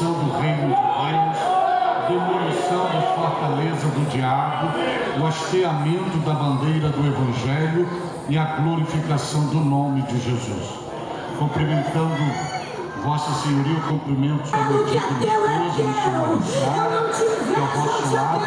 expansão do reino de Deus, demolição da fortaleza do diabo, o hasteamento da bandeira do Evangelho e a glorificação do nome de Jesus. Cumprimentando Vossa Senhoria, eu cumprimento sua legítima esposa, missionária Sara, que ao vosso lado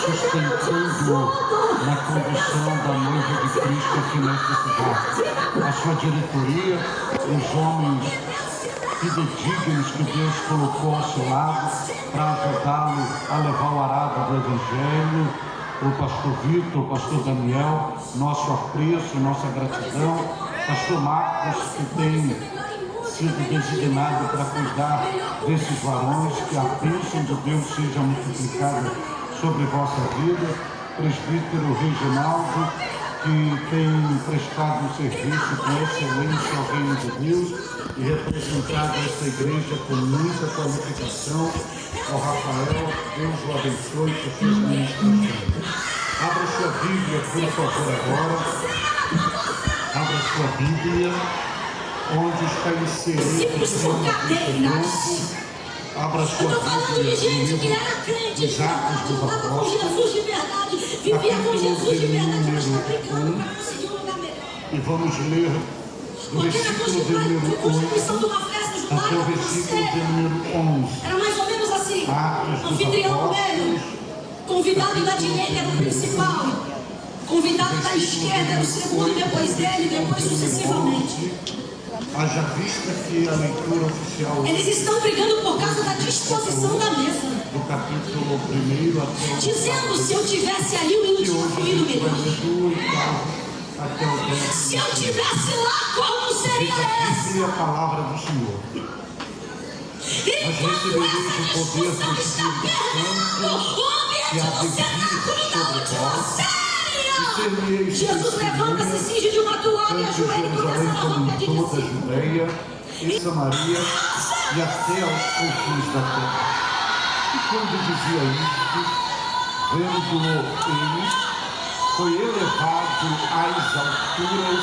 sustentando na condição da noiva de Cristo aqui nesta cidade. A sua diretoria, os homens fidedignos que Deus colocou ao seu lado para ajudá-lo a levar o arado do Evangelho, o pastor Vitor, o pastor Daniel, nosso apreço, nossa gratidão, pastor Marcos, que tem sido designado para cuidar desses varões, que a bênção de Deus seja multiplicada sobre vossa vida, presbítero Reginaldo, que tem prestado um serviço com excelência ao reino de Deus e representado esta igreja com muita qualificação. Ao Rafael, Deus o abençoe por suas ministrações. Abra sua Bíblia, por favor, agora. Abra sua Bíblia, onde está inserido o tema deste grupo. Abra sua Bíblia no livro dos Atos dos Apóstolos, capítulo de número 1, e vamos ler do versículo de número 8 até o versículo de número 11. Era mais ou menos assim. Atos dos Anfitrião Apóstolos, convidado da direita era o principal, convidado da esquerda era o segundo, depois dele, depois sucessivamente. Haja vista que a leitura oficial Eles estão brigando por causa da disposição da mesa, do capítulo 1 até o dizendo: se eu tivesse ali, eu não tinha comido melhor. até o 10. Se eu tivesse lá, como seria essa? Diz a palavra do Senhor. Nós receberemos o poder do Espírito Santo que há de vir sobre vós. Jesus levanta, se cinge de uma toalha, ajoelha e começa a falar o que toda a Judeia e Samaria e até aos confins da terra. E quando dizia isto, vendo-o ele, foi elevado às alturas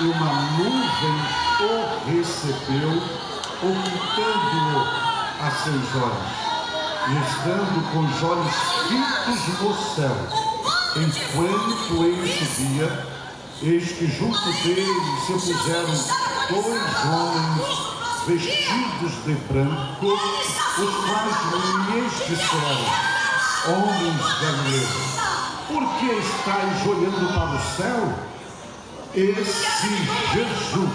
e uma nuvem o recebeu, ocultando-o a seus olhos. E estando com os olhos fitos no céu, enquanto ele subia, eis que junto dele se puseram dois homens vestidos de branco, os quais lhes disseram: homens galileus, por que estáis olhando para o céu? Esse Jesus,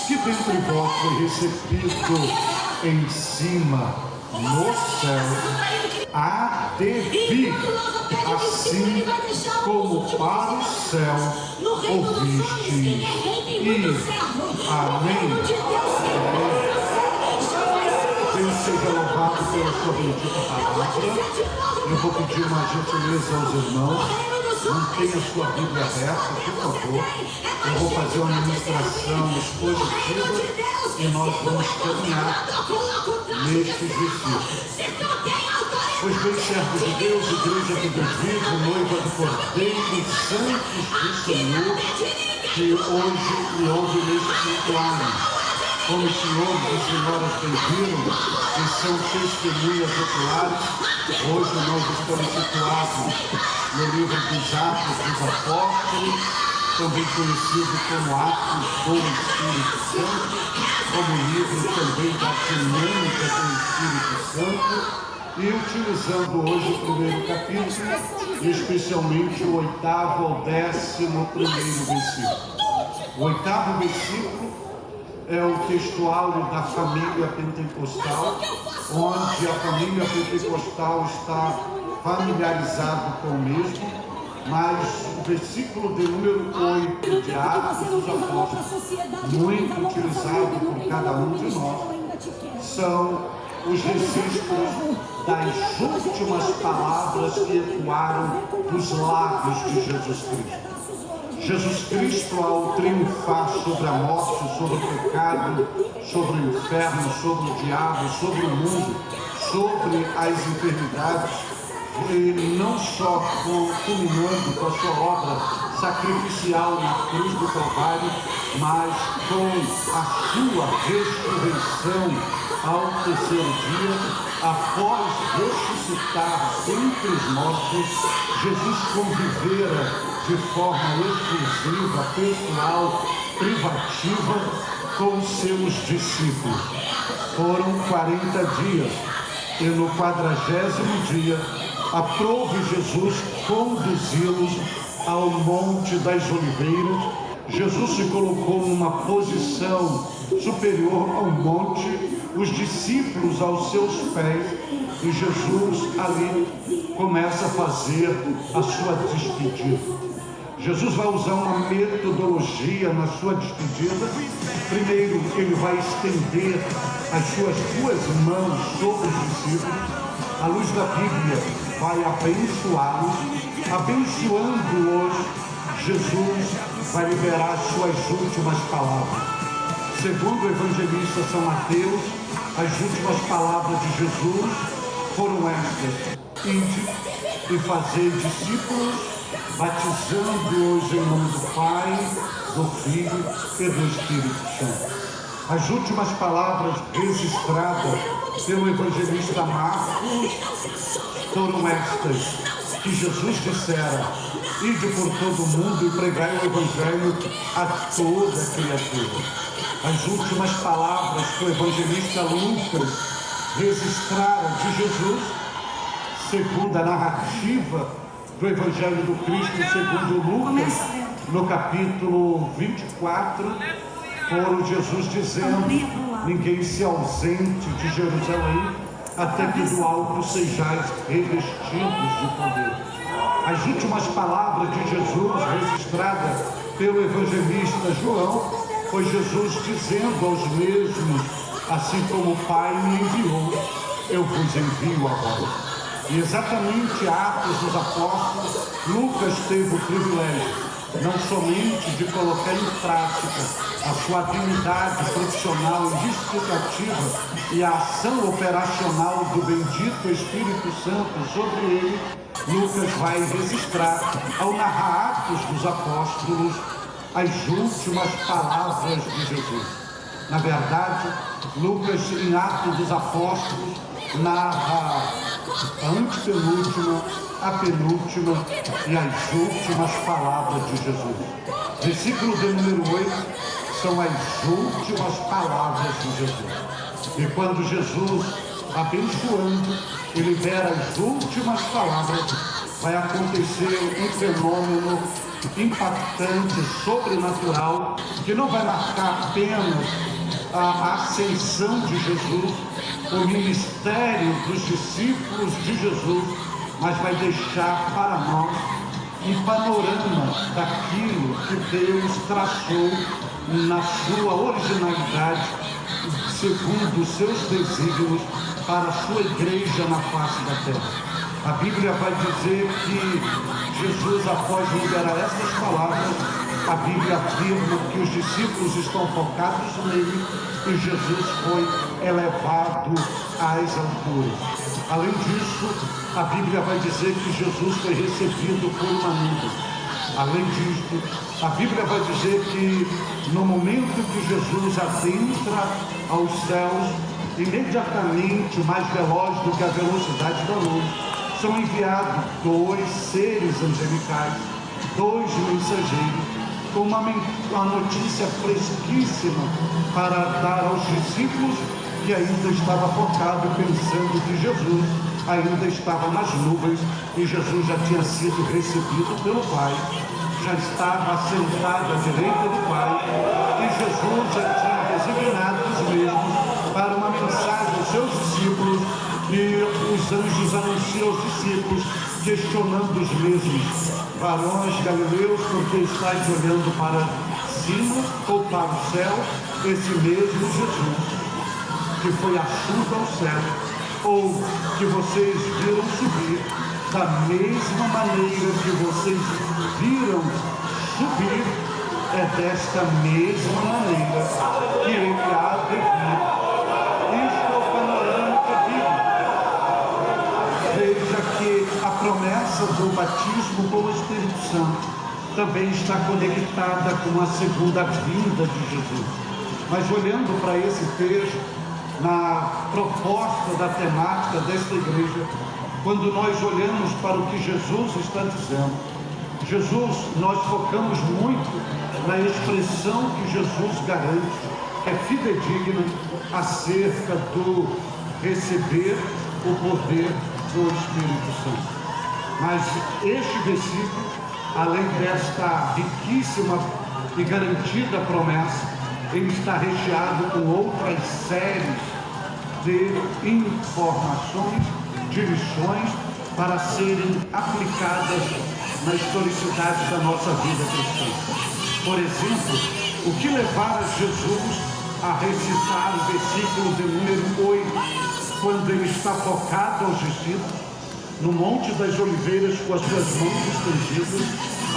que dentre vós foi recebido em cima no céu, há de vir, assim como para o céu ouviste. E amém. Deus seja louvado pela sua bendita palavra. Eu vou pedir uma gentileza aos irmãos. Mantenha sua Bíblia aberta, por favor. Eu vou fazer uma ministração expositiva e nós vamos caminhar nestes versículos. Pois bem, servos de Deus, igreja de Deus vivo, noiva do Cordeiro, santos do Senhor, que hoje e ouve neste ano, como os senhores e senhoras bem viram, que são testemunhas oculares, hoje nós estamos situados no livro dos Atos dos Apóstolos, também conhecido como Atos do Espírito Santo, como livro também da dinâmica do Espírito Santo, e utilizando hoje o primeiro capítulo, especialmente o 8º ao 11º versículo. O 8º versículo é o textuário da família pentecostal, onde a família pentecostal está familiarizada com o mesmo, mas o versículo de número 8 de Atos dos Apóstolos, muito utilizado por cada um de nós, são os registros das últimas palavras que ecoaram dos lábios de Jesus Cristo. Jesus Cristo, ao triunfar sobre a morte, sobre o pecado, sobre o inferno, sobre o diabo, sobre o mundo, sobre as enfermidades, ele não só culminando com a sua obra sacrificial na cruz do Calvário, mas com a sua ressurreição ao terceiro dia, após ressuscitar entre os mortos, Jesus convivera de forma exclusiva, pessoal, privativa, com seus discípulos. Foram 40 dias e no 40º dia aprove Jesus conduzi-los ao Monte das Oliveiras. Jesus se colocou numa posição superior ao monte, os discípulos aos seus pés, e Jesus ali começa a fazer a sua despedida. Jesus vai usar uma metodologia na sua despedida. Primeiro, ele vai estender as suas duas mãos sobre os discípulos. À luz da Bíblia, vai abençoá-los. Abençoando-os, Jesus vai liberar as suas últimas palavras. Segundo o evangelista São Mateus, as últimas palavras de Jesus foram estas: ide e fazei discípulos, batizando-os em nome do Pai, do Filho e do Espírito Santo. As últimas palavras registradas pelo evangelista Marcos foram estas, que Jesus dissera: ide por todo o mundo e pregai o Evangelho a toda criatura. As últimas palavras que o evangelista Lucas registrara de Jesus, segundo a narrativa do Evangelho do Cristo, segundo Lucas, no capítulo 24, foram Jesus dizendo: ninguém se ausente de Jerusalém, até que do alto sejais revestidos de poder. As últimas palavras de Jesus registradas pelo evangelista João foi Jesus dizendo aos mesmos: assim como o Pai me enviou, eu vos envio agora. E exatamente Atos dos Apóstolos, Lucas teve o privilégio não somente de colocar em prática a sua habilidade profissional e justificativa e a ação operacional do bendito Espírito Santo sobre ele, Lucas vai registrar, ao narrar Atos dos Apóstolos, as últimas palavras de Jesus. Na verdade, Lucas, em Atos dos Apóstolos, narra a antepenúltima, a penúltima e as últimas palavras de Jesus. Versículo de número 8 são as últimas palavras de Jesus. E quando Jesus, abençoando e libera as últimas palavras, vai acontecer um fenômeno impactante, sobrenatural, que não vai marcar apenas a ascensão de Jesus, o ministério dos discípulos de Jesus, mas vai deixar para nós um panorama daquilo que Deus traçou na sua originalidade, segundo os seus desígnios, para a sua igreja na face da terra. A Bíblia vai dizer que Jesus, após liberar essas palavras, a Bíblia afirma que os discípulos estão focados nele e Jesus foi elevado às alturas. Além disso, a Bíblia vai dizer que Jesus foi recebido por uma nuvem. Além disso, a Bíblia vai dizer que no momento que Jesus adentra aos céus, imediatamente, mais veloz do que a velocidade da luz, são enviados 2 seres angelicais, 2 mensageiros, com uma notícia fresquíssima para dar aos discípulos, que ainda estava focado pensando que Jesus ainda estava nas nuvens e Jesus já tinha sido recebido pelo Pai, já estava assentado à direita do Pai e Jesus já tinha designado os mesmos para uma mensagem aos seus discípulos, e os anjos anunciam aos discípulos, questionando os mesmos: varões galileus, porque estáis olhando para cima ou para o céu? Esse mesmo Jesus que foi assunto ao céu, ou que vocês viram subir, da mesma maneira que vocês viram subir, é desta mesma maneira que ele há de vir. Isto é o panorama bíblico. Veja que a promessa do batismo com o Espírito Santo também está conectada com a segunda vinda de Jesus. Mas olhando para esse texto, na proposta da temática desta igreja, quando nós olhamos para o que Jesus está dizendo, nós focamos muito na expressão que Jesus garante, que é fidedigna acerca do receber o poder do Espírito Santo. Mas este versículo, além desta riquíssima e garantida promessa, ele está recheado com outras séries de informações, de lições para serem aplicadas na historicidade da nossa vida cristã. Por exemplo, o que levara Jesus a recitar o versículo de número 8, quando ele está focado aos discípulos, no Monte das Oliveiras, com as suas mãos estendidas,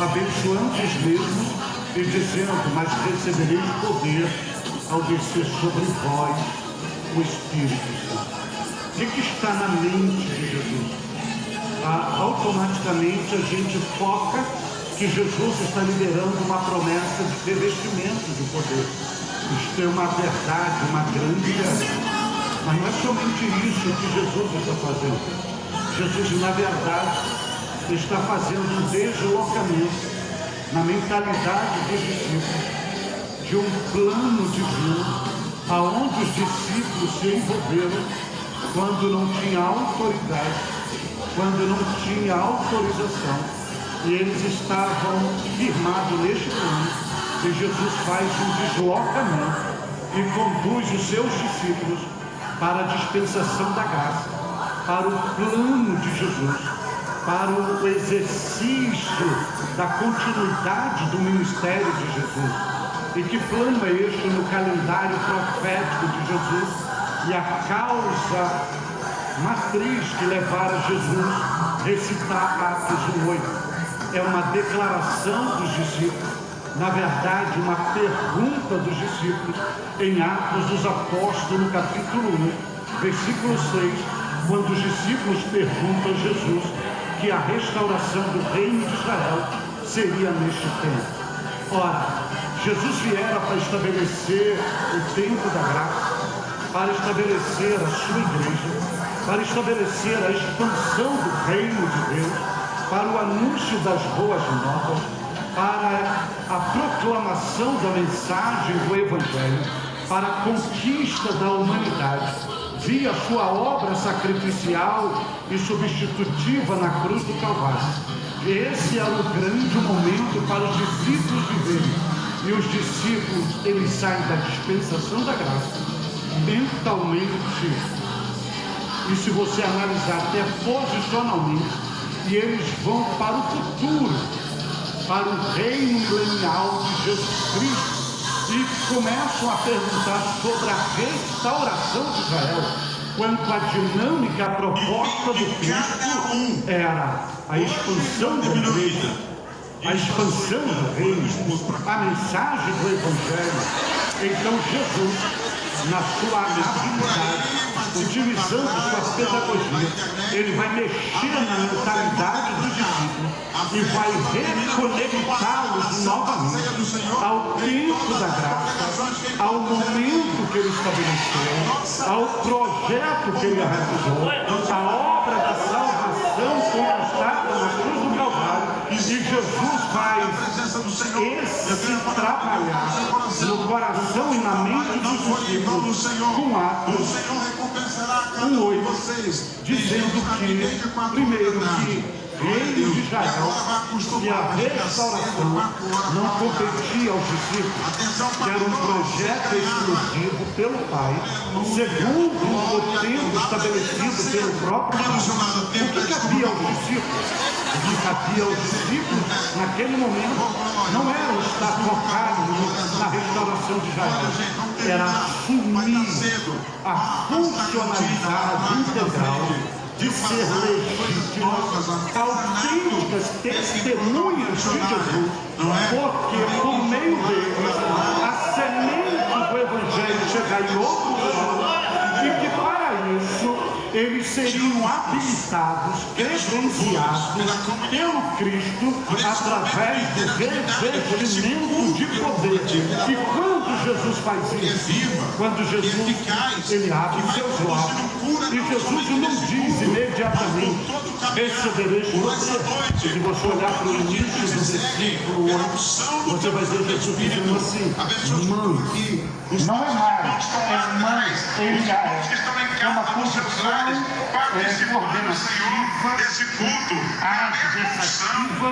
abençoando os mesmos e dizendo: mas recebereis poder ao descer sobre vós o Espírito Santo. O que está na mente de Jesus? Automaticamente a gente foca que Jesus está liberando uma promessa de revestimento de poder. Isto é uma verdade, uma grande verdade. Mas não é somente isso que Jesus está fazendo. Jesus, na verdade, está fazendo um deslocamento na mentalidade dos discípulos de um plano divino, aonde os discípulos se envolveram quando não tinha autoridade, quando não tinha autorização, e eles estavam firmados neste plano. E Jesus faz um deslocamento e conduz os seus discípulos para a dispensação da graça, para o plano de Jesus, para o exercício da continuidade do ministério de Jesus. E que plano é este no calendário profético de Jesus? E a causa matriz que levara Jesus a recitar Atos 1:8 é uma declaração dos discípulos, na verdade uma pergunta dos discípulos em Atos dos Apóstolos, no capítulo 1, versículo 6, quando os discípulos perguntam a Jesus que a restauração do reino de Israel seria neste tempo. Ora, Jesus viera para estabelecer o tempo da graça, para estabelecer a sua igreja, para estabelecer a expansão do reino de Deus, para o anúncio das boas novas, para a proclamação da mensagem do Evangelho, para a conquista da humanidade, via sua obra sacrificial e substitutiva na cruz do Calvário. Esse era o grande momento para os discípulos viverem. E os discípulos, eles saem da dispensação da graça mentalmente, e se você analisar até posicionalmente, e eles vão para o futuro, para o reino milenial de Jesus Cristo, e começam a perguntar sobre a restauração de Israel, quanto a dinâmica, a proposta do Cristo era a expansão da igreja, a expansão do reino, a mensagem do Evangelho. Então Jesus, na sua habilidade, utilizando sua pedagogia, ele vai mexer na mentalidade dos discípulos e vai reconectá-los novamente ao tempo da graça, ao momento que ele estabeleceu, ao projeto que ele realizou, a obra da salvação conquistada na cruz do Calvário. E Jesus faz esse trabalhar no coração e na mente dos discípulos com Atos 1:8, dizendo que, primeiro, que reino de Israel e a restauração não competia aos discípulos, que era um projeto exclusivo pelo Pai, segundo o tempo estabelecido pelo próprio Deus. O que cabia aos discípulos? O que cabia aos discípulos naquele momento não era estar focado na restauração de Israel, era assumir a funcionalidade integral de ser legítimas, autênticas testemunhas de Jesus, porque por meio deles a semente do Evangelho chegar em outro lugar, e que para isso eles seriam habilitados, credenciados pelo Cristo através do revestimento de poder. E quando Jesus faz isso, quando Jesus ele abre seus lábios, e Jesus não diz imediatamente: recebereis poder. Se você olhar para o início do versículo 8, você vai ver Jesus dizendo assim: mãe, não é mais, é mãe, ele já é uma posição coordenativa, adversativa,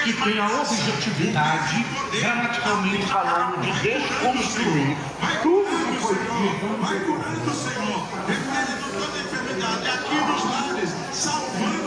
que tem a objetividade, gramaticalmente falando, de desconstruir tudo que foi dito. Vai curando, Senhor, remédio de toda enfermidade, aqui nos lares, salvando